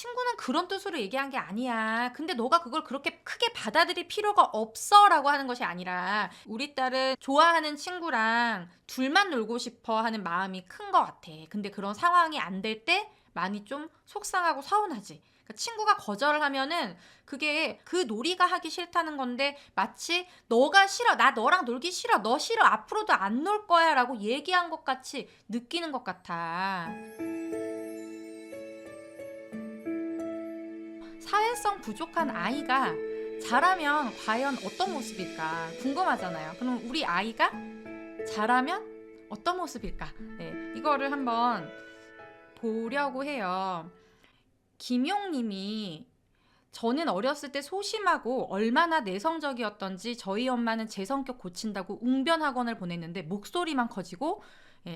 친구는 그런 뜻으로 얘기한 게 아니야. 근데 너가 그걸 그렇게 크게 받아들일 필요가 없어라고 하는 것이 아니라 우리 딸은 좋아하는 친구랑 둘만 놀고 싶어 하는 마음이 큰 것 같아. 근데 그런 상황이 안 될 때 많이 좀 속상하고 서운하지. 그러니까 친구가 거절을 하면은 그게 그 놀이가 하기 싫다는 건데 마치 너가 싫어, 나 너랑 놀기 싫어, 너 싫어, 앞으로도 안 놀 거야 라고 얘기한 것 같이 느끼는 것 같아. 사회성 부족한 아이가 자라면 과연 어떤 모습일까 궁금하잖아요. 그럼 우리 아이가 자라면 어떤 모습일까? 네, 이거를 한번 보려고 해요. 김용님이 저는 어렸을 때 소심하고 얼마나 내성적이었던지 저희 엄마는 제 성격 고친다고 웅변 학원을 보냈는데 목소리만 커지고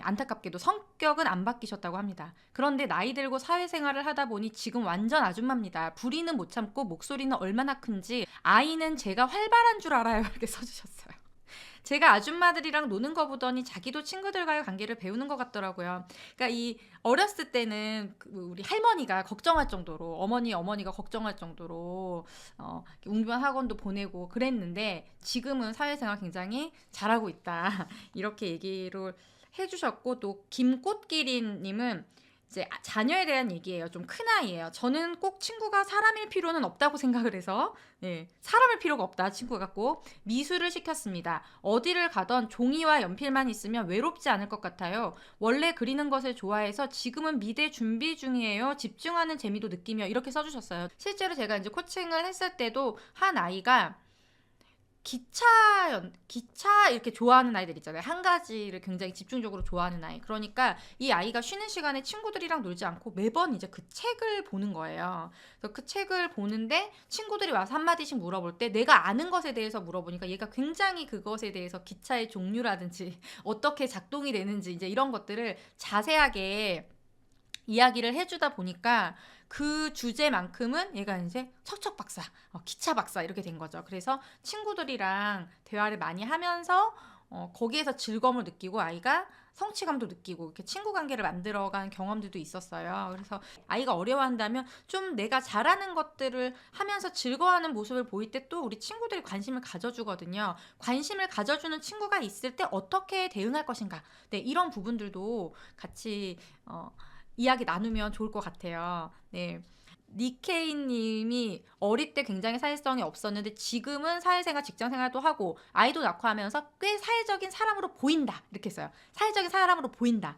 안타깝게도 성격은 안 바뀌셨다고 합니다. 그런데 나이 들고 사회생활을 하다 보니 지금 완전 아줌마입니다. 부리는 못 참고 목소리는 얼마나 큰지 아이는 제가 활발한 줄 알아요. 이렇게 써주셨어요. 제가 아줌마들이랑 노는 거 보더니 자기도 친구들과의 관계를 배우는 것 같더라고요. 그러니까 이 어렸을 때는 우리 할머니가 걱정할 정도로 어머니가 걱정할 정도로 웅변 학원도 보내고 그랬는데 지금은 사회생활 굉장히 잘하고 있다. 이렇게 얘기를 해주셨고 또 김꽃기린님은 이제 자녀에 대한 얘기예요. 좀 큰 아이예요. 저는 꼭 친구가 사람일 필요는 없다고 생각을 해서 사람일 필요가 없다. 친구가 꼭 미술을 시켰습니다. 어디를 가던 종이와 연필만 있으면 외롭지 않을 것 같아요. 원래 그리는 것을 좋아해서 지금은 미대 준비 중이에요. 집중하는 재미도 느끼며 이렇게 써주셨어요. 실제로 제가 이제 코칭을 했을 때도 한 아이가 기차 이렇게 좋아하는 아이들 있잖아요. 한 가지를 굉장히 집중적으로 좋아하는 아이. 그러니까 이 아이가 쉬는 시간에 친구들이랑 놀지 않고 매번 이제 그 책을 보는 거예요. 그래서 그 책을 보는데 친구들이 와서 한마디씩 물어볼 때 내가 아는 것에 대해서 물어보니까 얘가 굉장히 그것에 대해서 기차의 종류라든지 어떻게 작동이 되는지 이제 이런 것들을 자세하게 이야기를 해주다 보니까 그 주제만큼은 얘가 이제 척척 박사, 기차 박사 이렇게 된 거죠. 그래서 친구들이랑 대화를 많이 하면서 거기에서 즐거움을 느끼고 아이가 성취감도 느끼고 이렇게 친구 관계를 만들어간 경험들도 있었어요. 그래서 아이가 어려워한다면 좀 내가 잘하는 것들을 하면서 즐거워하는 모습을 보일 때 또 우리 친구들이 관심을 가져주거든요. 관심을 가져주는 친구가 있을 때 어떻게 대응할 것인가. 네, 이런 부분들도 같이 이야기 나누면 좋을 것 같아요. 네. 니케이님이 어릴 때 굉장히 사회성이 없었는데 지금은 사회생활, 직장생활도 하고 아이도 낳고 하면서 꽤 사회적인 사람으로 보인다. 이렇게 써요. 사회적인 사람으로 보인다.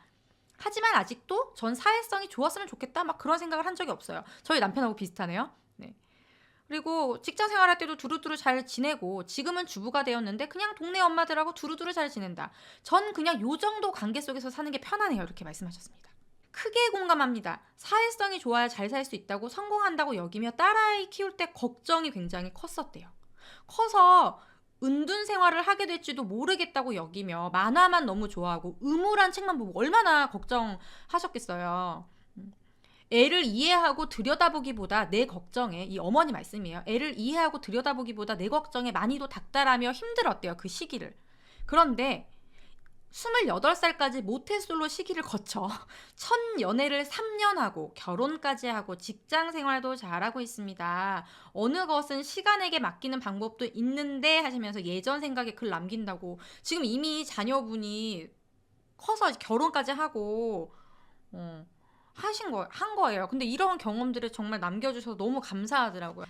하지만 아직도 전 사회성이 좋았으면 좋겠다. 막 그런 생각을 한 적이 없어요. 저희 남편하고 비슷하네요. 네. 그리고 직장 생활할 때도 두루두루 잘 지내고 지금은 주부가 되었는데 그냥 동네 엄마들하고 두루두루 잘 지낸다. 전 그냥 요 정도 관계 속에서 사는 게 편하네요. 이렇게 말씀하셨습니다. 크게 공감합니다. 사회성이 좋아야 잘 살 수 있다고 성공한다고 여기며 딸아이 키울 때 걱정이 굉장히 컸었대요. 커서 은둔 생활을 하게 될지도 모르겠다고 여기며 만화만 너무 좋아하고 의무란 책만 보고 얼마나 걱정하셨겠어요. 애를 이해하고 들여다보기보다 내 걱정에, 이 어머니 말씀이에요. 애를 이해하고 들여다보기보다 내 걱정에 많이도 닥달하며 힘들었대요. 그 시기를. 그런데 28살까지 모태솔로 시기를 거쳐 첫 연애를 3년 하고 결혼까지 하고 직장 생활도 잘하고 있습니다. 어느 것은 시간에게 맡기는 방법도 있는데 하시면서 예전 생각에 글 남긴다고 지금 이미 자녀분이 커서 결혼까지 하고 한 거예요. 근데 이런 경험들을 정말 남겨주셔서 너무 감사하더라고요.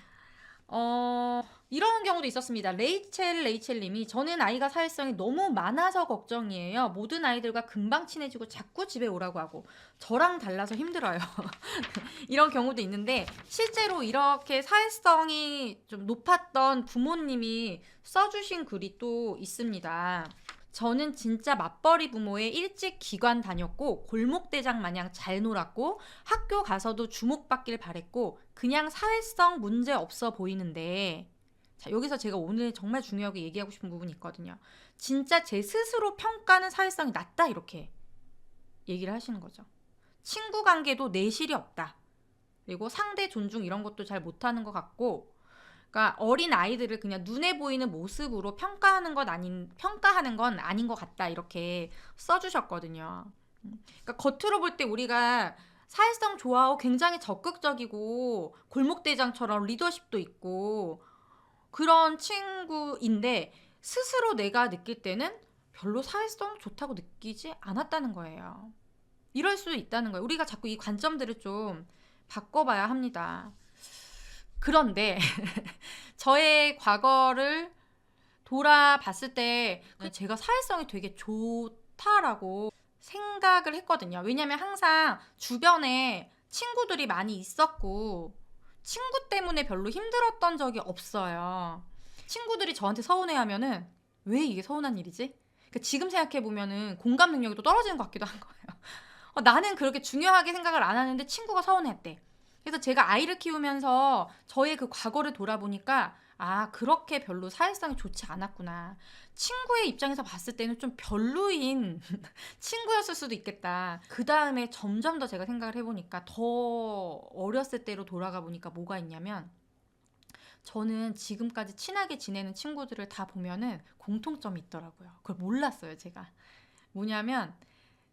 이런 경우도 있었습니다. 레이첼님이 저는 아이가 사회성이 너무 많아서 걱정이에요. 모든 아이들과 금방 친해지고 자꾸 집에 오라고 하고 저랑 달라서 힘들어요. 이런 경우도 있는데 실제로 이렇게 사회성이 좀 높았던 부모님이 써주신 글이 또 있습니다. 저는 진짜 맞벌이 부모에 일찍 기관 다녔고 골목대장 마냥 잘 놀았고 학교 가서도 주목받길 바랬고 그냥 사회성 문제 없어 보이는데 자, 여기서 제가 오늘 정말 중요하게 얘기하고 싶은 부분이 있거든요. 진짜 제 스스로 평가는 사회성이 낮다 이렇게 얘기를 하시는 거죠. 친구 관계도 내실이 없다. 그리고 상대 존중 이런 것도 잘 못하는 것 같고 그러니까 어린 아이들을 그냥 눈에 보이는 모습으로 평가하는 건 아닌 것 같다 이렇게 써주셨거든요. 그러니까 겉으로 볼 때 우리가 사회성 좋아하고 굉장히 적극적이고 골목대장처럼 리더십도 있고 그런 친구인데 스스로 내가 느낄 때는 별로 사회성 좋다고 느끼지 않았다는 거예요. 이럴 수 있다는 거예요. 우리가 자꾸 이 관점들을 좀 바꿔봐야 합니다. 그런데 저의 과거를 돌아봤을 때 제가 사회성이 되게 좋다라고 생각을 했거든요. 왜냐면 항상 주변에 친구들이 많이 있었고 친구 때문에 별로 힘들었던 적이 없어요. 친구들이 저한테 서운해하면은 왜 이게 서운한 일이지? 그러니까 지금 생각해보면은 공감 능력이 또 떨어지는 것 같기도 한 거예요. 나는 그렇게 중요하게 생각을 안 하는데 친구가 서운했대. 그래서 제가 아이를 키우면서 저의 그 과거를 돌아보니까 아, 그렇게 별로 사회성이 좋지 않았구나. 친구의 입장에서 봤을 때는 좀 별로인 친구였을 수도 있겠다. 그 다음에 점점 더 제가 생각을 해보니까 더 어렸을 때로 돌아가 보니까 뭐가 있냐면 저는 지금까지 친하게 지내는 친구들을 다 보면은 공통점이 있더라고요. 그걸 몰랐어요, 제가. 뭐냐면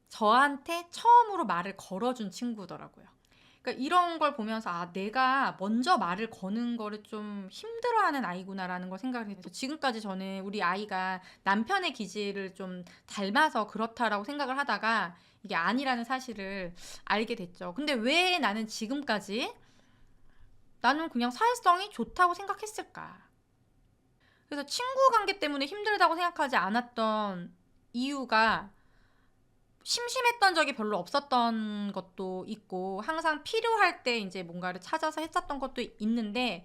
저한테 처음으로 말을 걸어준 친구더라고요. 그러니까 이런 걸 보면서 아, 내가 먼저 말을 거는 거를 좀 힘들어하는 아이구나라는 걸 생각을 했어요. 지금까지 저는 우리 아이가 남편의 기질을 좀 닮아서 그렇다라고 생각을 하다가 이게 아니라는 사실을 알게 됐죠. 근데 왜 나는 지금까지 나는 그냥 사회성이 좋다고 생각했을까? 그래서 친구 관계 때문에 힘들다고 생각하지 않았던 이유가 심심했던 적이 별로 없었던 것도 있고 항상 필요할 때 이제 뭔가를 찾아서 했었던 것도 있는데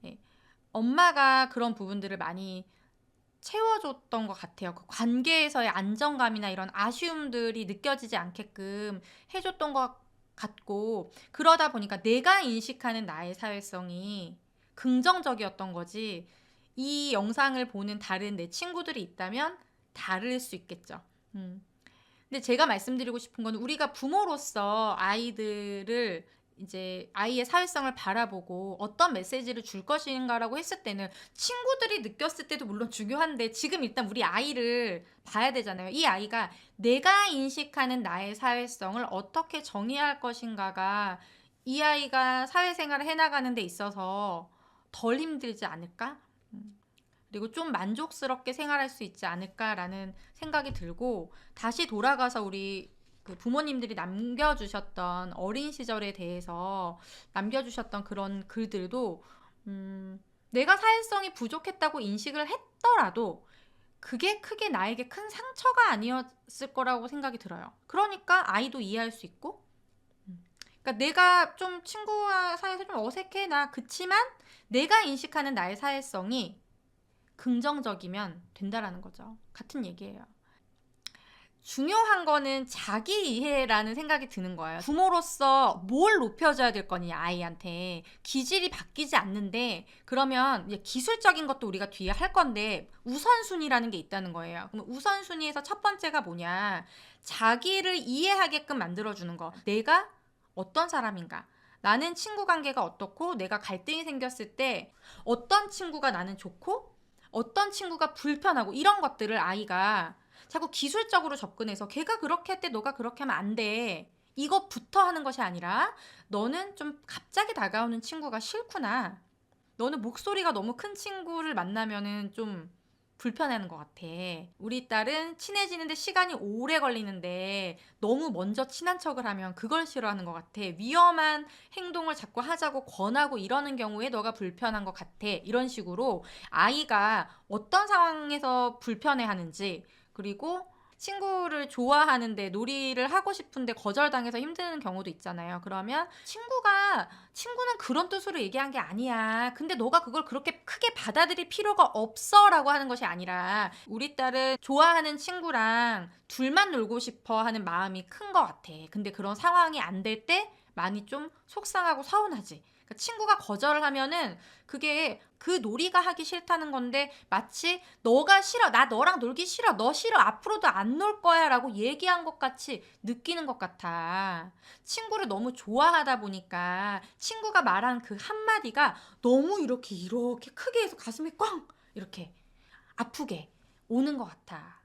예, 엄마가 그런 부분들을 많이 채워줬던 것 같아요. 그 관계에서의 안정감이나 이런 아쉬움들이 느껴지지 않게끔 해줬던 것 같고 그러다 보니까 내가 인식하는 나의 사회성이 긍정적이었던 거지 이 영상을 보는 다른 내 친구들이 있다면 다를 수 있겠죠. 근데 제가 말씀드리고 싶은 건 우리가 부모로서 아이들을 이제 아이의 사회성을 바라보고 어떤 메시지를 줄 것인가라고 했을 때는 친구들이 느꼈을 때도 물론 중요한데 지금 일단 우리 아이를 봐야 되잖아요. 이 아이가 내가 인식하는 나의 사회성을 어떻게 정의할 것인가가 이 아이가 사회생활을 해나가는 데 있어서 덜 힘들지 않을까? 그리고 좀 만족스럽게 생활할 수 있지 않을까라는 생각이 들고 다시 돌아가서 우리 그 부모님들이 남겨주셨던 어린 시절에 대해서 남겨주셨던 그런 글들도 내가 사회성이 부족했다고 인식을 했더라도 그게 크게 나에게 큰 상처가 아니었을 거라고 생각이 들어요. 그러니까 아이도 이해할 수 있고 그러니까 내가 좀 친구와 사이에서 좀 어색해 나 그치만 내가 인식하는 나의 사회성이 긍정적이면 된다라는 거죠. 같은 얘기예요. 중요한 거는 자기 이해라는 생각이 드는 거예요. 부모로서 뭘 높여줘야 될 거니 아이한테. 기질이 바뀌지 않는데 그러면 기술적인 것도 우리가 뒤에 할 건데 우선순위라는 게 있다는 거예요. 그럼 우선순위에서 첫 번째가 뭐냐. 자기를 이해하게끔 만들어주는 거. 내가 어떤 사람인가. 나는 친구 관계가 어떻고 내가 갈등이 생겼을 때 어떤 친구가 나는 좋고 어떤 친구가 불편하고 이런 것들을 아이가 자꾸 기술적으로 접근해서 걔가 그렇게 할 때 너가 그렇게 하면 안 돼. 이것부터 하는 것이 아니라 너는 좀 갑자기 다가오는 친구가 싫구나. 너는 목소리가 너무 큰 친구를 만나면은 좀 불편해하는 것 같아. 우리 딸은 친해지는데 시간이 오래 걸리는데 너무 먼저 친한 척을 하면 그걸 싫어하는 것 같아. 위험한 행동을 자꾸 하자고 권하고 이러는 경우에 너가 불편한 것 같아. 이런 식으로 아이가 어떤 상황에서 불편해하는지 그리고 친구를 좋아하는데 놀이를 하고 싶은데 거절당해서 힘드는 경우도 있잖아요. 그러면 친구는 그런 뜻으로 얘기한 게 아니야. 근데 너가 그걸 그렇게 크게 받아들일 필요가 없어 라고 하는 것이 아니라 우리 딸은 좋아하는 친구랑 둘만 놀고 싶어 하는 마음이 큰 것 같아. 근데 그런 상황이 안 될 때 많이 좀 속상하고 서운하지. 그러니까 친구가 거절을 하면은 그게 그 놀이가 하기 싫다는 건데 마치 너가 싫어, 나 너랑 놀기 싫어, 너 싫어, 앞으로도 안 놀 거야 라고 얘기한 것 같이 느끼는 것 같아. 친구를 너무 좋아하다 보니까 친구가 말한 그 한마디가 너무 이렇게 크게 해서 가슴이 꽝 이렇게 아프게 오는 것 같아.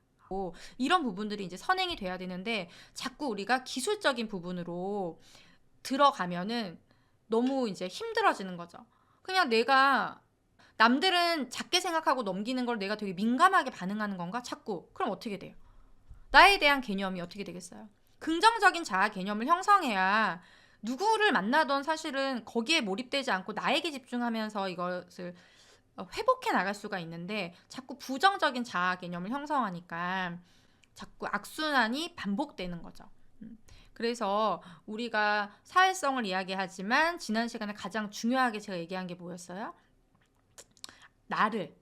이런 부분들이 이제 선행이 돼야 되는데 자꾸 우리가 기술적인 부분으로 들어가면은 너무 이제 힘들어지는 거죠. 그냥 내가 남들은 작게 생각하고 넘기는 걸 내가 되게 민감하게 반응하는 건가? 자꾸. 그럼 어떻게 돼요? 나에 대한 개념이 어떻게 되겠어요? 긍정적인 자아 개념을 형성해야 누구를 만나던 사실은 거기에 몰입되지 않고 나에게 집중하면서 이것을 회복해 나갈 수가 있는데 자꾸 부정적인 자아 개념을 형성하니까 자꾸 악순환이 반복되는 거죠. 그래서 우리가 사회성을 이야기하지만 지난 시간에 가장 중요하게 제가 얘기한 게 뭐였어요? 나를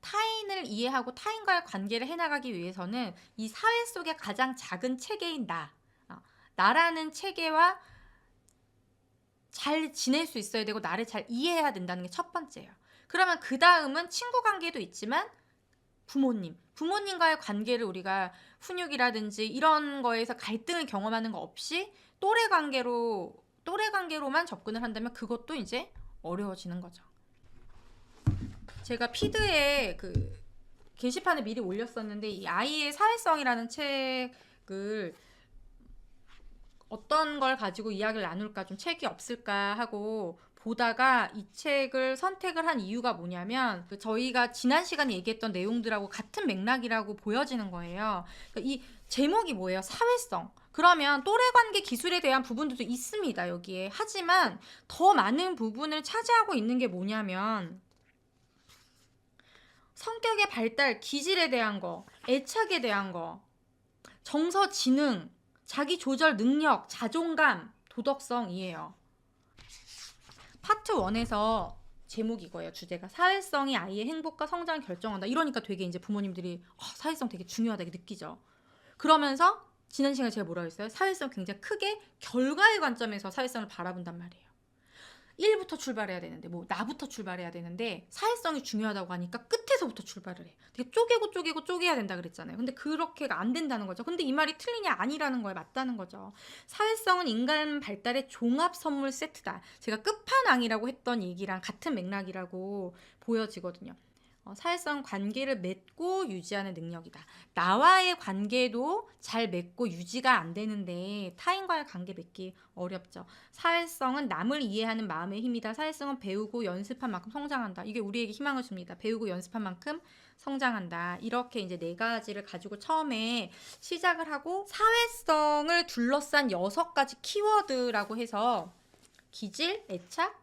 타인을 이해하고 타인과의 관계를 해나가기 위해서는 이 사회 속의 가장 작은 체계인 나라는 체계와 잘 지낼 수 있어야 되고 나를 잘 이해해야 된다는 게 첫 번째예요. 그러면 그 다음은 친구 관계도 있지만 부모님과의 관계를 우리가 훈육이라든지 이런 거에서 갈등을 경험하는 거 없이 또래 관계로만 접근을 한다면 그것도 이제 어려워지는 거죠. 제가 피드에 그 게시판에 미리 올렸었는데 이 아이의 사회성이라는 책을 어떤 걸 가지고 이야기를 나눌까 좀 책이 없을까 하고 보다가 이 책을 선택을 한 이유가 뭐냐면 저희가 지난 시간에 얘기했던 내용들하고 같은 맥락이라고 보여지는 거예요. 이 제목이 뭐예요? 사회성. 그러면 또래관계 기술에 대한 부분들도 있습니다. 여기에. 하지만 더 많은 부분을 차지하고 있는 게 뭐냐면 성격의 발달, 기질에 대한 거, 애착에 대한 거, 정서 지능, 자기 조절 능력, 자존감, 도덕성이에요. 파트 1에서 제목이 이거예요. 주제가 사회성이 아이의 행복과 성장을 결정한다. 이러니까 되게 이제 부모님들이 사회성 되게 중요하다고 느끼죠. 그러면서 지난 시간에 제가 뭐라고 했어요? 사회성 굉장히 크게 결과의 관점에서 사회성을 바라본단 말이에요. 1부터 출발해야 되는데 나부터 출발해야 되는데 사회성이 중요하다고 하니까 끝에서부터 출발을 해. 되게 쪼개야 된다 그랬잖아요. 근데 그렇게가 안 된다는 거죠. 근데 이 말이 틀리냐? 아니라는 거예요. 맞다는 거죠. 사회성은 인간 발달의 종합 선물 세트다. 제가 끝판왕이라고 했던 얘기랑 같은 맥락이라고 보여지거든요. 사회성 관계를 맺고 유지하는 능력이다. 나와의 관계도 잘 맺고 유지가 안 되는데 타인과의 관계 맺기 어렵죠. 사회성은 남을 이해하는 마음의 힘이다. 사회성은 배우고 연습한 만큼 성장한다. 이게 우리에게 희망을 줍니다. 배우고 연습한 만큼 성장한다. 이렇게 이제 4가지를 가지고 처음에 시작을 하고 사회성을 둘러싼 6가지 키워드라고 해서 기질, 애착,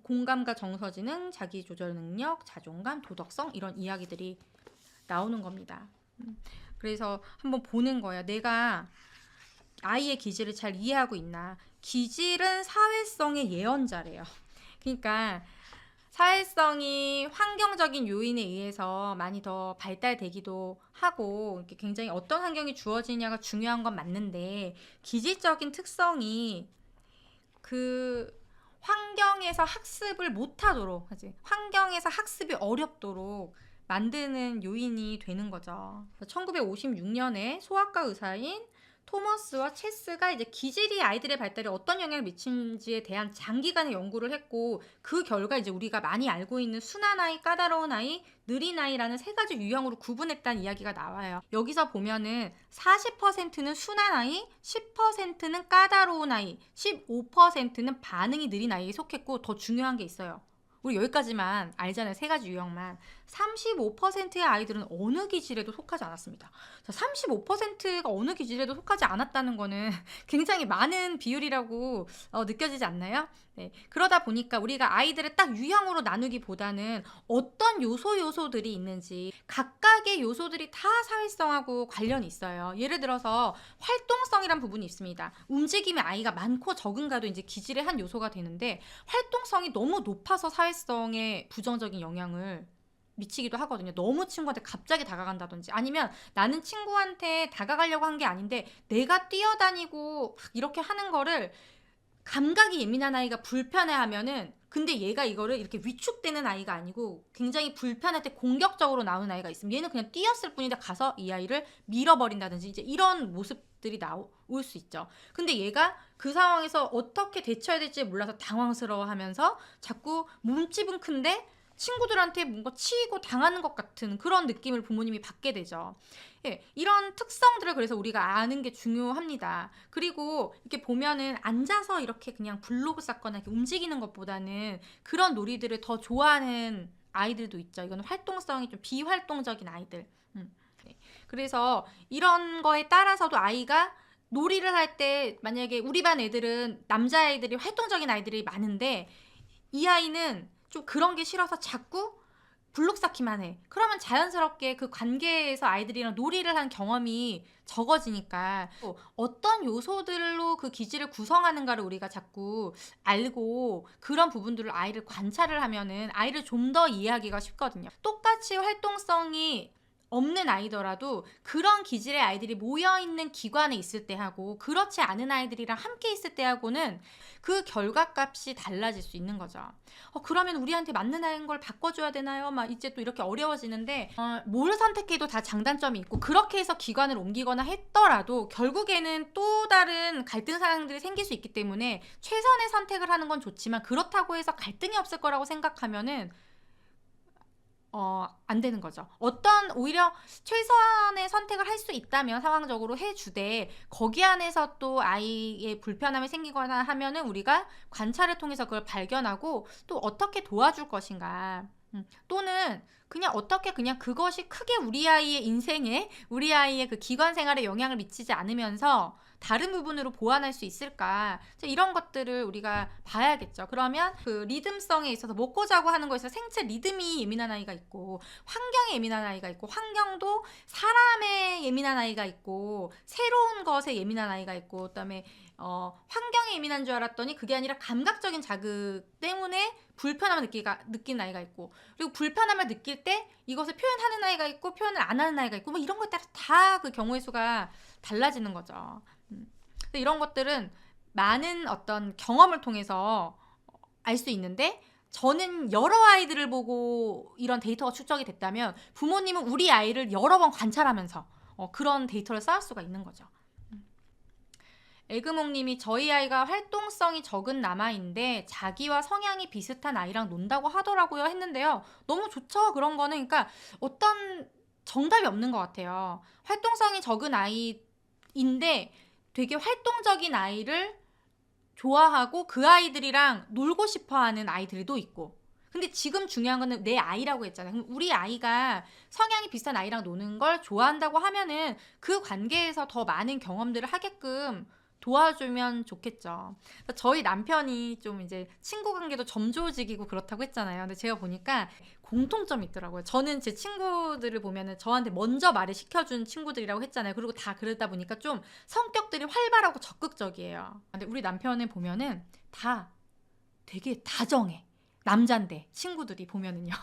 공감과 정서지능, 자기조절 능력, 자존감, 도덕성 이런 이야기들이 나오는 겁니다. 그래서 한번 보는 거예요. 내가 아이의 기질을 잘 이해하고 있나. 기질은 사회성의 예언자래요. 그러니까 사회성이 환경적인 요인에 의해서 많이 더 발달되기도 하고 이렇게 굉장히 어떤 환경이 주어지냐가 중요한 건 맞는데 기질적인 특성이 환경에서 학습을 못하도록 환경에서 학습이 어렵도록 만드는 요인이 되는 거죠. 1956년에 소아과 의사인 토머스와 체스가 이제 기질이 아이들의 발달에 어떤 영향을 미치는지에 대한 장기간의 연구를 했고 그 결과 이제 우리가 많이 알고 있는 순한 아이, 까다로운 아이, 느린 아이라는 3가지 유형으로 구분했다는 이야기가 나와요. 여기서 보면은 40%는 순한 아이, 10%는 까다로운 아이, 15%는 반응이 느린 아이에 속했고 더 중요한 게 있어요. 우리 여기까지만 알잖아요. 3가지 유형만. 35%의 아이들은 어느 기질에도 속하지 않았습니다. 35%가 어느 기질에도 속하지 않았다는 거는 굉장히 많은 비율이라고 느껴지지 않나요? 네. 그러다 보니까 우리가 아이들을 딱 유형으로 나누기보다는 어떤 요소들이 있는지 각각의 요소들이 다 사회성하고 관련이 있어요. 예를 들어서 활동성이란 부분이 있습니다. 움직임의 아이가 많고 적은가도 이제 기질의 한 요소가 되는데 활동성이 너무 높아서 사회성에 부정적인 영향을 미치기도 하거든요. 너무 친구한테 갑자기 다가간다든지 아니면 나는 친구한테 다가가려고 한 게 아닌데 내가 뛰어다니고 이렇게 하는 거를 감각이 예민한 아이가 불편해하면은 근데 얘가 이거를 이렇게 위축되는 아이가 아니고 굉장히 불편할 때 공격적으로 나오는 아이가 있으면 얘는 그냥 뛰었을 뿐인데 가서 이 아이를 밀어버린다든지 이제 이런 모습들이 나올 수 있죠. 근데 얘가 그 상황에서 어떻게 대처해야 될지 몰라서 당황스러워하면서 자꾸 몸집은 큰데 친구들한테 뭔가 치이고 당하는 것 같은 그런 느낌을 부모님이 받게 되죠. 예, 이런 특성들을 그래서 우리가 아는 게 중요합니다. 그리고 이렇게 보면은 앉아서 이렇게 그냥 블로그 쌓거나 이렇게 움직이는 것보다는 그런 놀이들을 더 좋아하는 아이들도 있죠. 이거는 활동성이 좀 비활동적인 아이들. 네. 그래서 이런 거에 따라서도 아이가 놀이를 할 때 만약에 우리 반 애들은 남자아이들이 활동적인 아이들이 많은데 이 아이는 좀 그런 게 싫어서 자꾸 블록 쌓기만 해. 그러면 자연스럽게 그 관계에서 아이들이랑 놀이를 한 경험이 적어지니까 어떤 요소들로 그 기질을 구성하는가를 우리가 자꾸 알고 그런 부분들을 아이를 관찰을 하면은 아이를 좀 더 이해하기가 쉽거든요. 똑같이 활동성이 없는 아이더라도 그런 기질의 아이들이 모여있는 기관에 있을 때하고 그렇지 않은 아이들이랑 함께 있을 때하고는 그 결과값이 달라질 수 있는 거죠. 그러면 우리한테 맞는 아이인 걸 바꿔줘야 되나요? 막 이제 또 이렇게 어려워지는데 뭘 선택해도 다 장단점이 있고 그렇게 해서 기관을 옮기거나 했더라도 결국에는 또 다른 갈등 상황들이 생길 수 있기 때문에 최선의 선택을 하는 건 좋지만 그렇다고 해서 갈등이 없을 거라고 생각하면은 안 되는 거죠. 오히려 최선의 선택을 할 수 있다면 상황적으로 해주되 거기 안에서 또 아이의 불편함이 생기거나 하면은 우리가 관찰을 통해서 그걸 발견하고 또 어떻게 도와줄 것인가. 또는 그냥 어떻게 그냥 그것이 크게 우리 아이의 인생에 우리 아이의 그 기관 생활에 영향을 미치지 않으면서 다른 부분으로 보완할 수 있을까 이런 것들을 우리가 봐야겠죠. 그러면 그 리듬성에 있어서 먹고 자고 하는 거에 있어서 생체 리듬이 예민한 아이가 있고 환경에 예민한 아이가 있고 환경도 사람에 예민한 아이가 있고 새로운 것에 예민한 아이가 있고 그다음에 환경에 예민한 줄 알았더니 그게 아니라 감각적인 자극 때문에 불편함을 느끼는 아이가 있고 그리고 불편함을 느낄 때 이것을 표현하는 아이가 있고 표현을 안 하는 아이가 있고 뭐 이런 것에 따라 다 그 경우의 수가 달라지는 거죠. 이런 것들은 많은 어떤 경험을 통해서 알 수 있는데 저는 여러 아이들을 보고 이런 데이터가 축적이 됐다면 부모님은 우리 아이를 여러 번 관찰하면서 그런 데이터를 쌓을 수가 있는 거죠. 에그몽님이 저희 아이가 활동성이 적은 남아인데 자기와 성향이 비슷한 아이랑 논다고 하더라고요 했는데요. 너무 좋죠. 그런 거는 그러니까 어떤 정답이 없는 것 같아요. 활동성이 적은 아이인데 되게 활동적인 아이를 좋아하고 그 아이들이랑 놀고 싶어하는 아이들도 있고 근데 지금 중요한 거는 내 아이라고 했잖아요. 그럼 우리 아이가 성향이 비슷한 아이랑 노는 걸 좋아한다고 하면은 그 관계에서 더 많은 경험들을 하게끔 도와주면 좋겠죠. 저희 남편이 좀 이제 친구 관계도 점조직이고 그렇다고 했잖아요. 근데 제가 보니까 공통점이 있더라고요. 저는 제 친구들을 보면은 저한테 먼저 말을 시켜준 친구들이라고 했잖아요. 그리고 다 그러다 보니까 좀 성격들이 활발하고 적극적이에요. 근데 우리 남편을 보면은 다 되게 다정해. 남잔데 친구들이 보면은요.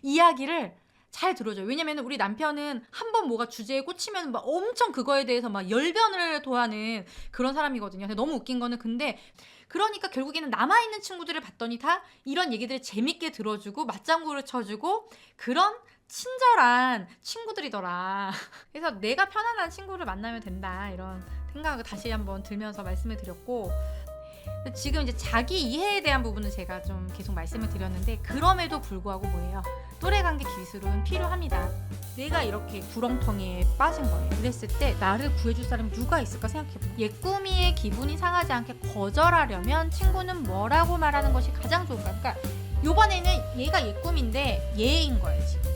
이야기를 잘 들어줘요. 왜냐면 우리 남편은 한번 뭐가 주제에 꽂히면 막 엄청 그거에 대해서 막 열변을 토하는 그런 사람이거든요. 근데 너무 웃긴 거는 근데 그러니까 결국에는 남아있는 친구들을 봤더니 다 이런 얘기들을 재밌게 들어주고 맞장구를 쳐주고 그런 친절한 친구들이더라. 그래서 내가 편안한 친구를 만나면 된다 이런 생각을 다시 한번 들면서 말씀을 드렸고 지금 이제 자기 이해에 대한 부분은 제가 좀 계속 말씀을 드렸는데 그럼에도 불구하고 뭐예요? 또래관계 기술은 필요합니다. 내가 이렇게 구렁텅이에 빠진 거예요. 이랬을 때 나를 구해줄 사람이 누가 있을까 생각해보면 예꾸미의 기분이 상하지 않게 거절하려면 친구는 뭐라고 말하는 것이 가장 좋을까? 그러니까 요번에는 얘가 예꾸미인데 얘인 거예요 지금.